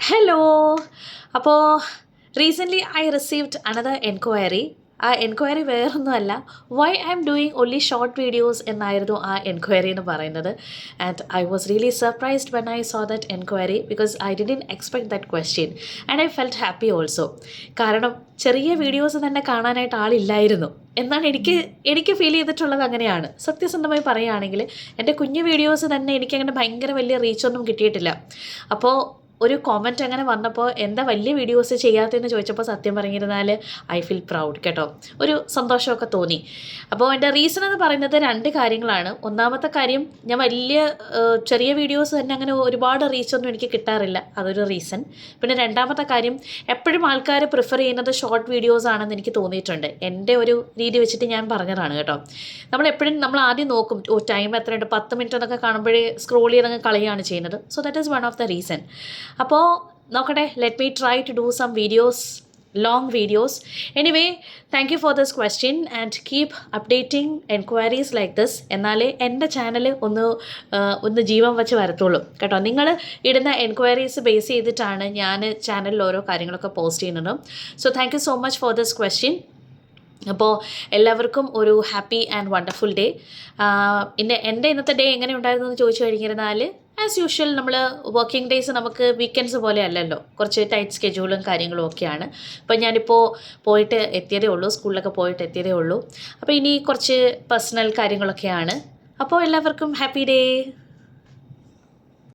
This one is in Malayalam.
Hello. അപ്പോൾ recently I received another enquiry. ആ എൻക്വയറി വേറൊന്നുമല്ല, why I am doing only short videos എന്നായിരുന്നു ആ എൻക്വയറി എന്ന് പറയുന്നത്. And I was really surprised when I saw that enquiry because I didn't expect that question and I felt happy also. കാരണം ചെറിയ വീഡിയോസ് തന്നെ കാണാനായിട്ട് ആളില്ലായിരുന്നു എന്നാണ് എനിക്ക് ഫീൽ ചെയ്തിട്ടുള്ളത്. അങ്ങനെയാണ് സത്യസന്ധമായി പറയുകയാണെങ്കിൽ. എൻ്റെ കുഞ്ഞു വീഡിയോസ് തന്നെ എനിക്കങ്ങനെ ഭയങ്കര വലിയ റീച്ചൊന്നും കിട്ടിയിട്ടില്ല. അപ്പോൾ ഒരു കോമൻറ്റ് അങ്ങനെ വന്നപ്പോൾ എന്താ വലിയ വീഡിയോസ് ചെയ്യാത്തതെന്ന് ചോദിച്ചപ്പോൾ സത്യം പറഞ്ഞിരുന്നാൽ ഐ ഫീൽ പ്രൗഡ് കേട്ടോ. ഒരു സന്തോഷമൊക്കെ തോന്നി. അപ്പോൾ എൻ്റെ റീസൺ എന്ന് പറയുന്നത് 2 കാര്യങ്ങളാണ്. ഒന്നാമത്തെ കാര്യം, ഞാൻ ചെറിയ വീഡിയോസ് തന്നെ അങ്ങനെ ഒരുപാട് റീച്ചൊന്നും എനിക്ക് കിട്ടാറില്ല, അതൊരു റീസൺ. പിന്നെ രണ്ടാമത്തെ കാര്യം, എപ്പോഴും ആൾക്കാർ പ്രിഫർ ചെയ്യുന്നത് ഷോർട്ട് വീഡിയോസ് ആണെന്ന് എനിക്ക് തോന്നിയിട്ടുണ്ട്. എൻ്റെ ഒരു രീതി വെച്ചിട്ട് ഞാൻ പറഞ്ഞതാണ് കേട്ടോ. നമ്മൾ ആദ്യം നോക്കും, ടൈം എത്രയുണ്ട്, 10 മിനിറ്റ് എന്നൊക്കെ കാണുമ്പോഴേ സ്ക്രോൾ ചെയ്തങ്ങ് കളയുകയാണ് ചെയ്യുന്നത്. So that is one of the reason. അപ്പോൾ നോക്കട്ടെ, let me try to do some videos, long videos. Anyway, thank you for this question and keep updating enquiries like this. എന്നാലേ എൻ്റെ ചാനൽ ഒന്ന് ജീവൻ വെച്ച് വരത്തുള്ളൂ കേട്ടോ. നിങ്ങൾ ഇടുന്ന എൻക്വയറീസ് ബേസ് ചെയ്തിട്ടാണ് ഞാൻ ചാനലിൽ ഓരോ കാര്യങ്ങളൊക്കെ പോസ്റ്റ് ചെയ്യുന്നത്. So thank you so much for this question. അപ്പോൾ എല്ലാവർക്കും ഒരു ഹാപ്പി ആൻഡ് വണ്ടർഫുൾ ഡേ. എൻ്റെ ഇന്നത്തെ ഡേ എങ്ങനെ ഉണ്ടായിരുന്നു എന്ന് ചോദിച്ചു കഴിഞ്ഞിരുന്നാൽ, ആസ് യൂഷ്വൽ നമ്മൾ വർക്കിംഗ് ഡേയ്സ് നമുക്ക് വീക്കെൻഡ്സ് പോലെ അല്ലല്ലോ, കുറച്ച് ടൈറ്റ് സ്കെഡ്യൂളും കാര്യങ്ങളും ഒക്കെയാണ്. അപ്പോൾ ഞാനിപ്പോൾ പോയിട്ട് എത്തിയതേ ഉള്ളൂ, സ്കൂളിലൊക്കെ പോയിട്ട് എത്തിയതേ ഉള്ളൂ. അപ്പോൾ ഇനി കുറച്ച് പേഴ്സണൽ കാര്യങ്ങളൊക്കെയാണ്. അപ്പോൾ എല്ലാവർക്കും ഹാപ്പി ഡേ.